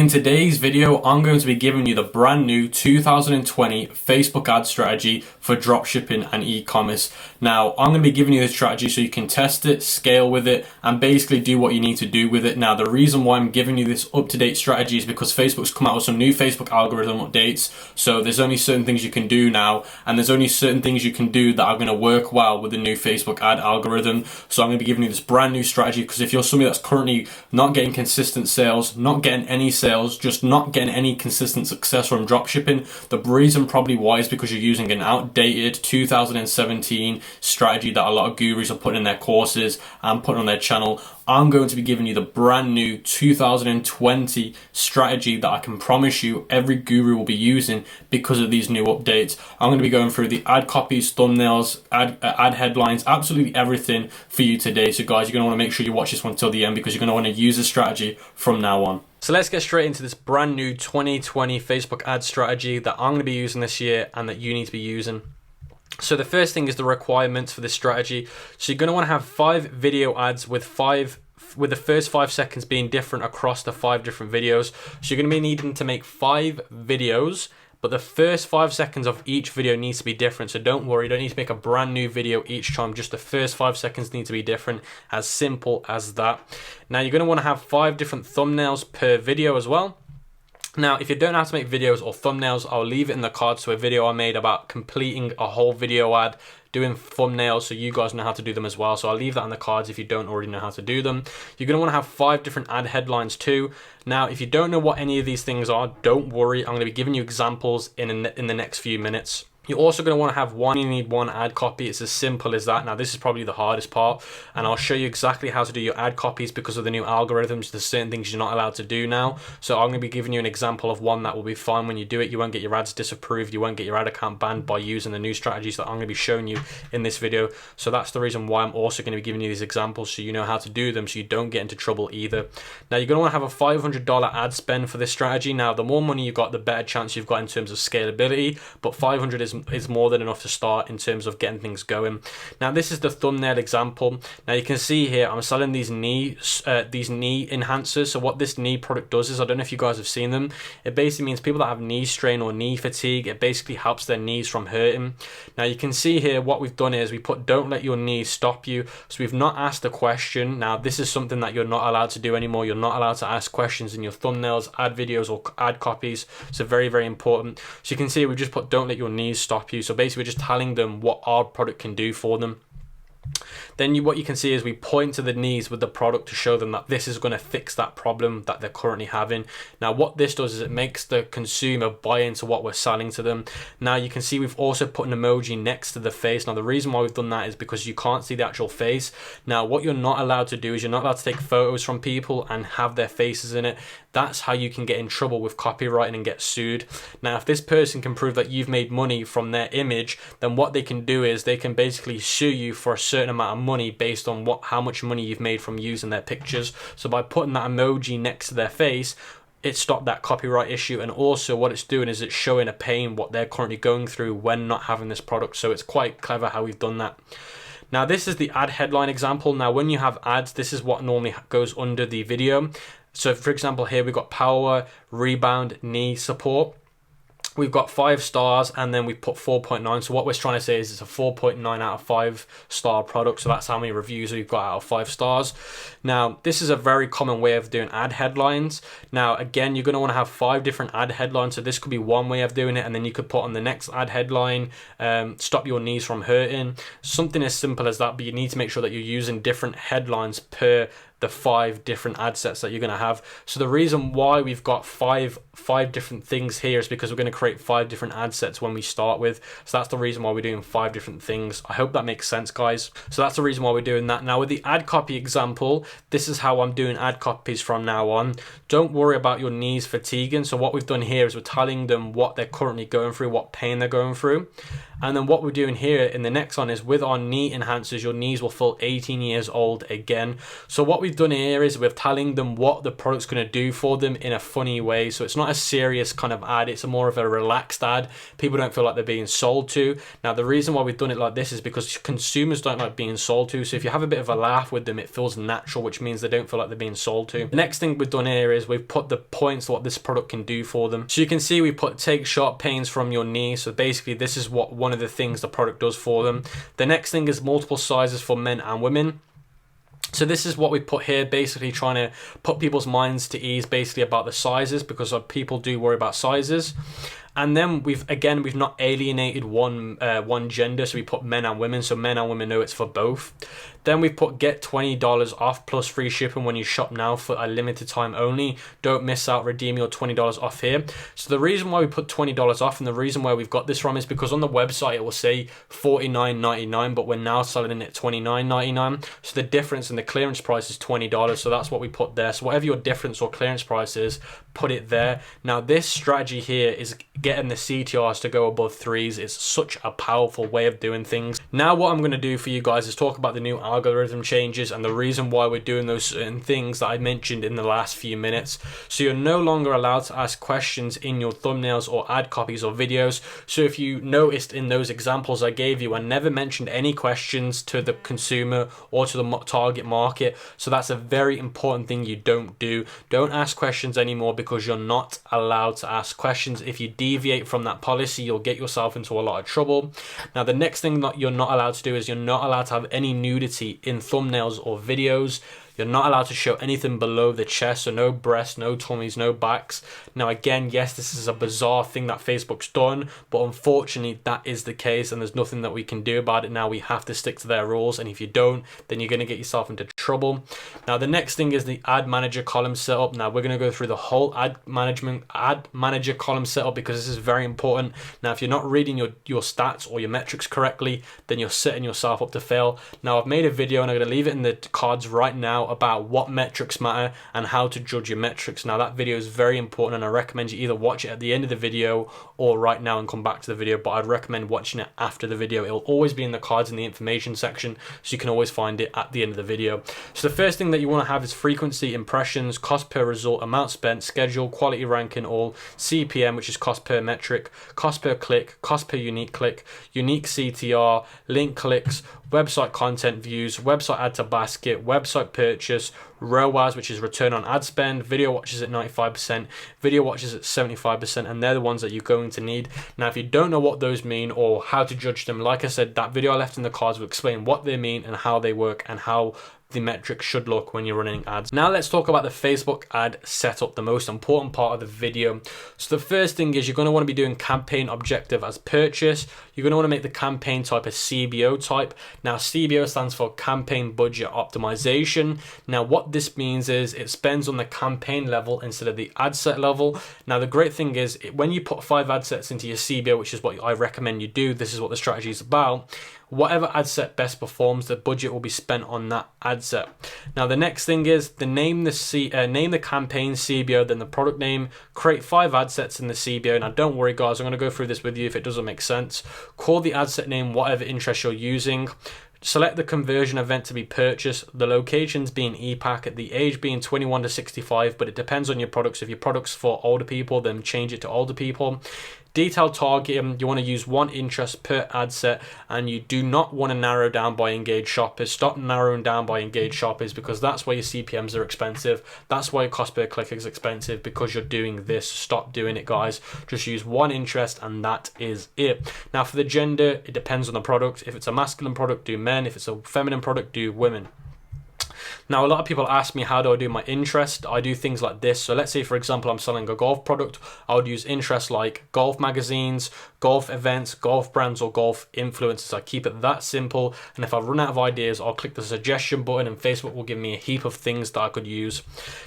In today's video, I'm going to be giving you the brand new 2020 Facebook ad strategy for dropshipping and e-commerce. Now, I'm going to be giving you this strategy so you can test it, scale with it, and basically do what you need to do with it. Now, the reason why I'm giving you this up-to-date strategy is because Facebook's come out with some new Facebook algorithm updates. So there's only certain things you can do now, and there's only certain things you can do that are going to work well with the new Facebook ad algorithm. So I'm going to be giving you this brand new strategy because if you're somebody that's currently not getting consistent sales, not getting any sales, just not getting any consistent success from dropshipping, the reason probably why is because you're using an outdated 2017 strategy that a lot of gurus are putting in their courses and putting on their channel. I'm going to be giving you the brand new 2020 strategy that I can promise you every guru will be using because of these new updates. I'm going to be going through the ad copies, thumbnails, ad headlines, absolutely everything for you today. So guys, you're going to want to make sure you watch this one till the end because you're going to want to use this strategy from now on. So let's get straight into this brand new 2020 Facebook ad strategy that I'm going to be using this year and that you need to be using. So the first thing is the requirements for this strategy. So you're going to want to have 5 video ads with the first 5 seconds being different across the 5 different videos. So you're going to be needing to make 5 videos, but the first 5 seconds of each video needs to be different. So don't worry, you don't need to make a brand new video each time. Just the first 5 seconds need to be different. As simple as that. Now you're going to want to have 5 different thumbnails per video as well. Now, if you don't know how to make videos or thumbnails, I'll leave it in the cards to a video I made about completing a whole video ad, doing thumbnails, so you guys know how to do them as well. So I'll leave that in the cards if you don't already know how to do them. You're going to want to have 5 different ad headlines too. Now, if you don't know what any of these things are, don't worry. I'm going to be giving you examples in the next few minutes. You're also going to want to have you need one ad copy. It's as simple as that. Now, this is probably the hardest part, and I'll show you exactly how to do your ad copies because of the new algorithms. There's certain things you're not allowed to do now. So I'm going to be giving you an example of one that will be fine when you do it. You won't get your ads disapproved. You won't get your ad account banned by using the new strategies that I'm going to be showing you in this video. So that's the reason why I'm also going to be giving you these examples so you know how to do them so you don't get into trouble either. Now, you're going to want to have a $500 ad spend for this strategy. Now, the more money you've got, the better chance you've got in terms of scalability, but 500 is more than enough to start in terms of getting things going. Now, this is the thumbnail example. Now, you can see here I'm selling these knee enhancers. So what this knee product does is, I don't know if you guys have seen them, it basically means people that have knee strain or knee fatigue, it basically helps their knees from hurting. Now, you can see here what we've done is we put don't let your knees stop you. So we've not asked a question. Now, this is something that you're not allowed to do anymore. You're not allowed to ask questions in your thumbnails, ad videos, or ad copies. So very, very important. So you can see we've just put don't let your knees stop you. So basically we're just telling them what our product can do for them. Then what you can see is we point to the knees with the product to show them that this is going to fix that problem that they're currently having. Now, what this does is it makes the consumer buy into what we're selling to them. Now, you can see we've also put an emoji next to the face. Now, the reason why we've done that is because you can't see the actual face. Now, what you're not allowed to do is you're not allowed to take photos from people and have their faces in it. That's how you can get in trouble with copywriting and get sued. Now, if this person can prove that you've made money from their image, then what they can do is they can basically sue you for a certain amount of money based on how much money you've made from using their pictures. So by putting that emoji next to their face, it stopped that copyright issue, and also what it's doing is it's showing a pain what they're currently going through when not having this product. So it's quite clever how we've done that. Now, this is the ad headline example. Now, when you have ads, this is what normally goes under the video. So for example, here we've got power, rebound, knee support. We've got 5 stars and then we put 4.9. So what we're trying to say is it's a 4.9 out of 5 star product. So that's how many reviews we've got out of 5 stars. Now, this is a very common way of doing ad headlines. Now, again, you're going to want to have 5 different ad headlines. So this could be one way of doing it. And then you could put on the next ad headline, stop your knees from hurting. Something as simple as that, but you need to make sure that you're using different headlines per the 5 different ad sets that you're going to have. So the reason why we've got five different things here is because we're going to create 5 different ad sets when we start with. So that's the reason why we're doing 5 different things. I hope that makes sense, guys. So that's the reason why we're doing that. Now, with the ad copy example, this is how I'm doing ad copies from now on. Don't worry about your knees fatiguing. So what we've done here is we're telling them what they're currently going through, what pain they're going through. And then what we're doing here in the next one is with our knee enhancers, your knees will feel 18 years old again. So what we've done here is we're telling them what the product's going to do for them in a funny way. So it's not a serious kind of ad, it's a more of a relaxed ad. People don't feel like they're being sold to. Now the reason why we've done it like this is because consumers don't like being sold to. So if you have a bit of a laugh with them, it feels natural, which means they don't feel like they're being sold to. The next thing we've done here is we've put the points what this product can do for them. So you can see we put take sharp pains from your knee. So basically this is what one of the things the product does for them. The next thing is multiple sizes for men and women. So this is what we put here, basically trying to put people's minds to ease basically about the sizes, because people do worry about sizes. And then we've not alienated one gender, so we put men and women, so men and women know it's for both. Then we put get $20 off plus free shipping when you shop now for a limited time only. Don't miss out, redeem your $20 off here. So the reason why we put $20 off and the reason where we've got this from is because on the website it will say $49.99, but we're now selling it at $29.99. So the difference in the clearance price is $20. So that's what we put there. So whatever your difference or clearance price is, put it there. Now this strategy here is getting the CTRs to go above 3s. It's such a powerful way of doing things. Now what I'm going to do for you guys is talk about the new algorithm changes and the reason why we're doing those certain things that I mentioned in the last few minutes. So you're no longer allowed to ask questions in your thumbnails or ad copies or videos. So if you noticed in those examples I gave you, I never mentioned any questions to the consumer or to the target market. So that's a very important thing you don't do. Don't ask questions anymore because you're not allowed to ask questions. If you deviate from that policy, you'll get yourself into a lot of trouble. Now the next thing that you're not allowed to do is you're not allowed to have any nudity in thumbnails or videos. You're not allowed to show anything below the chest, so no breasts, no tummies, no backs. Now again, yes, this is a bizarre thing that Facebook's done, but unfortunately that is the case and there's nothing that we can do about it now. We have to stick to their rules, and if you don't, then you're going to get yourself into trouble. Now the next thing is the ad manager column setup. Now we're going to go through the whole ad manager column setup because this is very important. Now if you're not reading your stats or your metrics correctly, then you're setting yourself up to fail. Now I've made a video and I'm going to leave it in the cards right now about what metrics matter and how to judge your metrics. Now that video is very important and I recommend you either watch it at the end of the video or right now and come back to the video, but I'd recommend watching it after the video. It'll always be in the cards in the information section, so you can always find it at the end of the video. So the first thing that you want to have is frequency, impressions, cost per result, amount spent, schedule, quality ranking all, CPM, which is cost per metric, cost per click, cost per unique click, unique CTR, link clicks, website content views, website add to basket, website purchase, ROAS, which is return on ad spend, video watches at 95%, video watches at 75%, and they're the ones that you're going to need. Now, if you don't know what those mean or how to judge them, like I said, that video I left in the cards will explain what they mean and how they work and how the metrics should look when you're running ads. Now let's talk about the Facebook ad setup, the most important part of the video. So the first thing is you're going to want to be doing campaign objective as purchase. You're going to want to make the campaign type a CBO type. Now CBO stands for campaign budget optimization. Now what this means is it spends on the campaign level instead of the ad set level. Now the great thing is when you put 5 ad sets into your CBO, which is what I recommend you do, this is what the strategy is about. Whatever ad set best performs, the budget will be spent on that ad set. Now the next thing is name the campaign CBO, then the product name, create 5 ad sets in the CBO. Now don't worry guys, I'm going to go through this with you if it doesn't make sense. Call the ad set name whatever interest you're using. Select the conversion event to be purchased, the locations being EPAC, the age being 21 to 65, but it depends on your products. If your product's for older people, then change it to older people. Detailed targeting, you want to use 1 interest per ad set, and you do not want to narrow down by engaged shoppers. Stop narrowing down by engaged shoppers because that's why your CPMs are expensive. That's why your cost per click is expensive, because you're doing this. Stop doing it, guys. Just use 1 interest and that is it. Now for the gender, it depends on the product. If it's a masculine product, do men. If it's a feminine product, do women. Now, a lot of people ask me, how do I do my interest? I do things like this. So let's say, for example, I'm selling a golf product. I would use interests like golf magazines, golf events, golf brands, or golf influencers. I keep it that simple. And if I run out of ideas, I'll click the suggestion button and Facebook will give me a heap of things that I could use.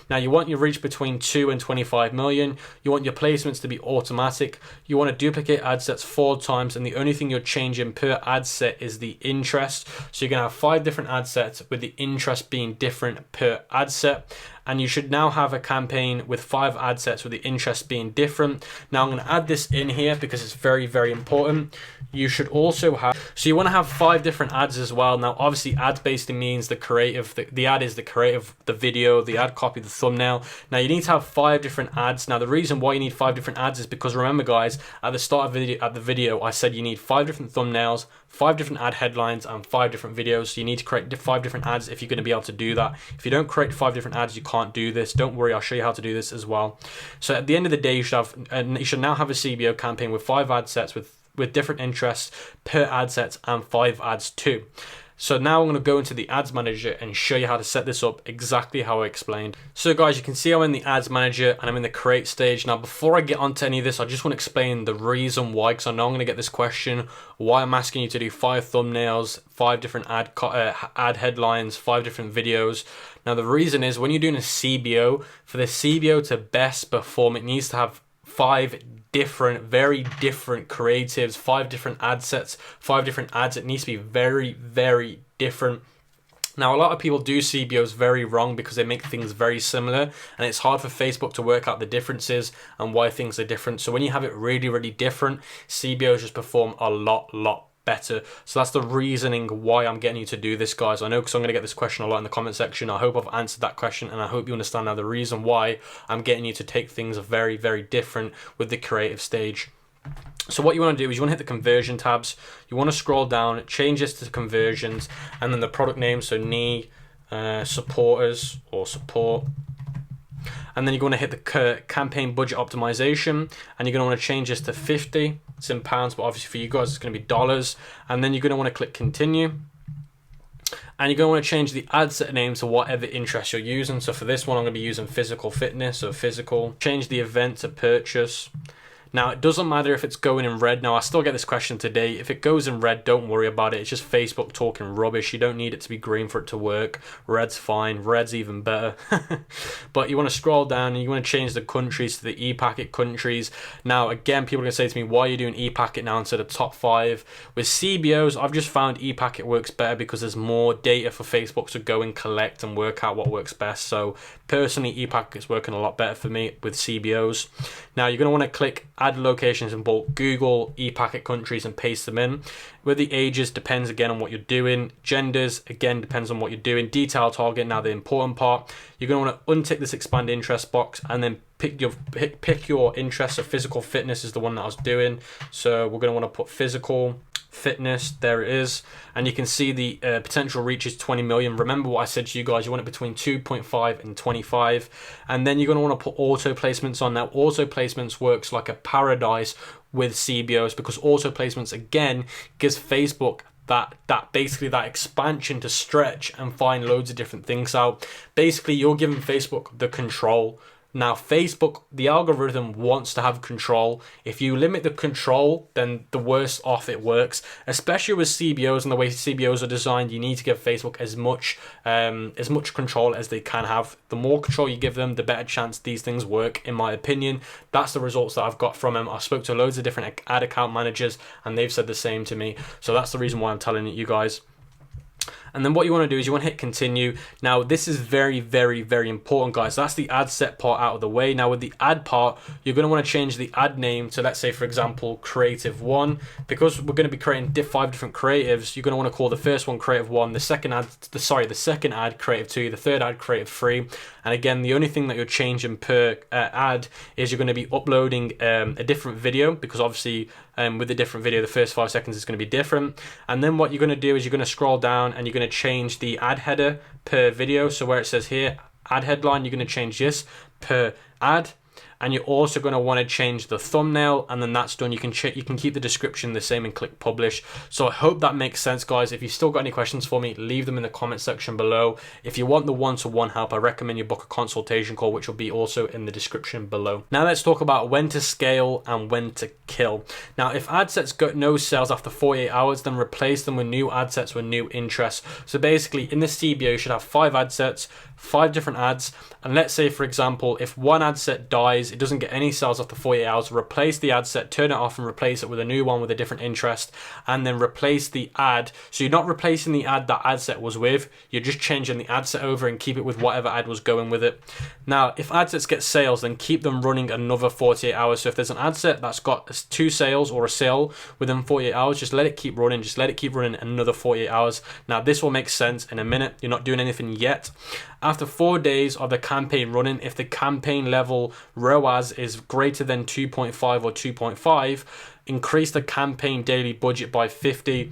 Now, you want your reach between 2 and 25 million. You want your placements to be automatic. You want to duplicate ad sets 4 times. And the only thing you're changing per ad set is the interest. So you're going to have 5 different ad sets with the interest being different per ad set. and you should now have a campaign with 5 ad sets with the interest being different. Now I'm going to add this in here because it's very, very important. You should also have, so you want to have 5 different ads as well. Now obviously ads basically means the creative, the ad is the creative, the video, the ad copy, the thumbnail. Now you need to have 5 different ads. Now the reason why you need 5 different ads is because remember guys, at the start of the video I said you need 5 different thumbnails, 5 different ad headlines, and 5 different videos. So you need to create 5 different ads if you're going to be able to do that. If you don't create 5 different ads, you can't do this. Don't worry, I'll show you how to do this as well. So at the end of the day, you should now have a CBO campaign with 5 ad sets with different interests per ad sets and 5 ads too. So now I'm going to go into the ads manager and show you how to set this up exactly how I explained. So guys, you can see I'm in the ads manager and I'm in the create stage. Now before I get onto any of this, I just want to explain the reason why, because I know I'm going to get this question, why I'm asking you to do 5 thumbnails, 5 different ad headlines, 5 different videos. Now the reason is when you're doing a CBO, for the CBO to best perform, it needs to have 5 different, very different creatives, 5 different ad sets, 5 different ads. It needs to be very, very different. Now, a lot of people do CBOs very wrong because they make things very similar, and it's hard for Facebook to work out the differences and why things are different. So when you have it really, really different, CBOs just perform a lot better. So that's the reasoning why I'm getting you to do this, guys. I know because I'm going to get this question a lot in the comment section. I hope I've answered that question, and I hope you understand now the reason why I'm getting you to take things very, very different with the creative stage. So what you want to do is you want to hit the conversion tabs. You want to scroll down, change this to conversions, and then the product name, so knee supporters or support. And then you're going to hit the campaign budget optimization, and you're going to want to change this to 50. It's in pounds, but obviously for you guys it's going to be dollars. And then you're going to want to click continue, and you're going to want to change the ad set name to whatever interest you're using. So for this one, I'm going to be using physical fitness, so physical. Change the event to purchase. Now, it doesn't matter if it's going in red. Now, I still get this question today. If it goes in red, don't worry about it. It's just Facebook talking rubbish. You don't need it to be green for it to work. Red's fine. Red's even better. But you want to scroll down and you want to change the countries to the ePacket countries. Now, again, people are going to say to me, why are you doing ePacket now instead of top 5? With CBOs, I've just found ePacket works better because there's more data for Facebook to go and collect and work out what works best. So personally, ePacket's working a lot better for me with CBOs. Now, you're going to want to click add locations in both Google, ePacket countries, and paste them in. With the ages, depends again on what you're doing. Genders, again, depends on what you're doing. Detail target, now the important part. You're going to want to untick this expand interest box and then pick your interest. So physical fitness is the one that I was doing. So we're going to want to put physical fitness, there it is, and you can see the potential reach is 20 million. Remember what I said to you guys, you want it between 2.5 and 25, and then you're going to want to put auto placements on. Now auto placements works like a paradise with CBOs because auto placements again gives Facebook that basically that expansion to stretch and find loads of different things out. Basically you're giving Facebook the control. Now, Facebook, the algorithm wants to have control. If you limit the control, then the worse off it works. Especially with CBOs and the way CBOs are designed, you need to give Facebook as much control as they can have. The more control you give them, the better chance these things work, in my opinion. That's the results that I've got from them. I spoke to loads of different ad account managers, and they've said the same to me. So that's the reason why I'm telling you guys. And then what you want to do is you want to hit continue. Now this is very, very, very important, guys. That's the ad set part out of the way. Now with the ad part, you're going to want to change the ad name to, let's say for example, creative 1. Because we're going to be creating 5 different creatives, you're going to want to call the first one creative 1, the second ad creative 2, the third ad creative 3. And again, the only thing that you're changing per ad is you're going to be uploading a different video, because obviously with the different video, the first 5 seconds is going to be different. And then what you're going to do is you're going to scroll down and you're going to change the ad header per video. So where it says here ad headline, you're going to change this per ad. And you're also going to want to change the thumbnail, and then that's done. You can keep the description the same and click publish. So I hope that makes sense, guys. If you've still got any questions for me, leave them in the comment section below. If you want the one-to-one help, I recommend you book a consultation call, which will be also in the description below. Now let's talk about when to scale and when to kill. Now if ad sets got no sales after 48 hours, then replace them with new ad sets with new interest. So basically in the CBO, you should have 5 ad sets, 5 different ads, and let's say for example if one ad set dies, it doesn't get any sales after 48 hours, replace the ad set, turn it off and replace it with a new one with a different interest, and then replace the ad. So you're not replacing the ad that ad set was with, you're just changing the ad set over and keep it with whatever ad was going with it. Now, if ad sets get sales, then keep them running another 48 hours. So if there's an ad set that's got 2 sales or a sale within 48 hours, just let it keep running, just let it keep running another 48 hours. Now, this will make sense in a minute. You're not doing anything yet. After 4 days of the campaign running, if the campaign level ROAS is greater than 2.5 or 2.5, increase the campaign daily budget by 50.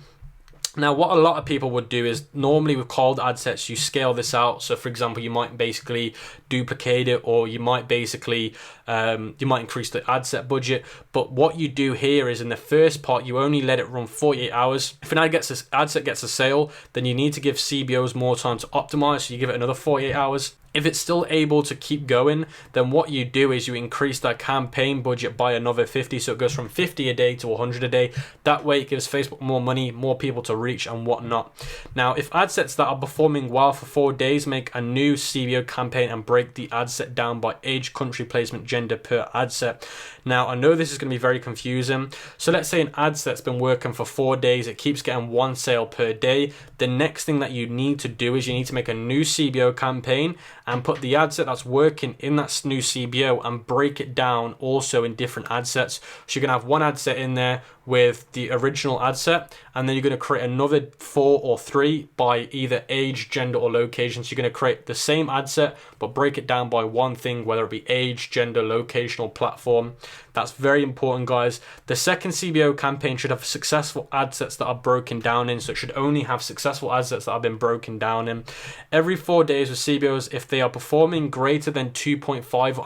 Now, what a lot of people would do is normally with cold ad sets, you scale this out. So for example, you might basically duplicate it, or you might basically, you might increase the ad set budget. But what you do here is in the first part, you only let it run 48 hours. If an ad set gets a sale, then you need to give CBOs more time to optimize. So you give it another 48 hours. If it's still able to keep going, then what you do is you increase that campaign budget by another 50. So it goes from 50 a day to 100 a day. That way it gives Facebook more money, more people to reach and whatnot. Now, if ad sets that are performing well for 4 days make a new CBO campaign and break the ad set down by age, country, placement, gender per ad set. Now, I know this is going to be very confusing. So let's say an ad set's been working for 4 days. It keeps getting 1 sale per day. The next thing that you need to do is you need to make a new CBO campaign and put the ad set that's working in that new CBO and break it down also in different ad sets. So you're going to have one ad set in there with the original ad set, and then you're going to create another 4 or 3 by either age, gender, or location. So you're going to create the same ad set but break it down by one thing, whether it be age, gender, location, or platform. That's very important, guys. The second CBO campaign should have successful ad sets that are broken down in, so it should only have successful ad sets that have been broken down in. Every 4 days with CBOs, if they are performing greater than 2.5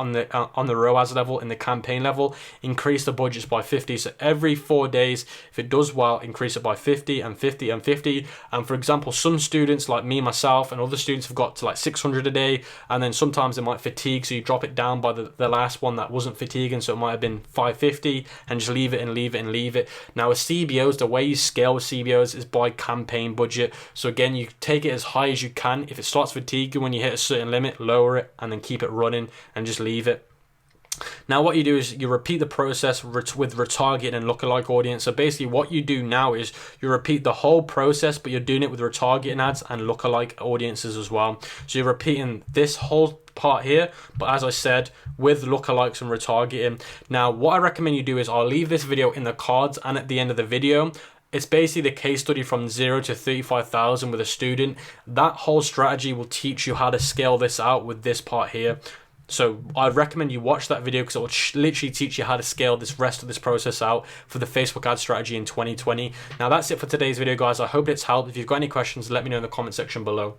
on the ROAS level in the campaign level, increase the budgets by 50. So every 4 days, if it does well, increase it by 50 and 50 and 50. And for example, some students like me, myself, and other students have got to like 600 a day, and then sometimes they might fatigue, so you drop it down by the last one that wasn't fatiguing, so it might have been 550, and just leave it and leave it and leave it. Now with CBOs, the way you scale with CBOs is by campaign budget. So again, you take it as high as you can. If it starts fatiguing when you hit a certain limit, lower it and then keep it running and just leave it. Now what you do is you repeat the process with retargeting and lookalike audience. So basically what you do now is you repeat the whole process, but you're doing it with retargeting ads and lookalike audiences as well. So you're repeating this whole part here, but as I said, with lookalikes and retargeting. Now what I recommend you do is I'll leave this video in the cards and at the end of the video. It's basically the case study from 0 to 35,000 with a student. That whole strategy will teach you how to scale this out with this part here. So I recommend you watch that video because it will literally teach you how to scale this rest of this process out for the Facebook ad strategy in 2020. Now that's it for today's video, guys. I hope it's helped. If you've got any questions, let me know in the comment section below.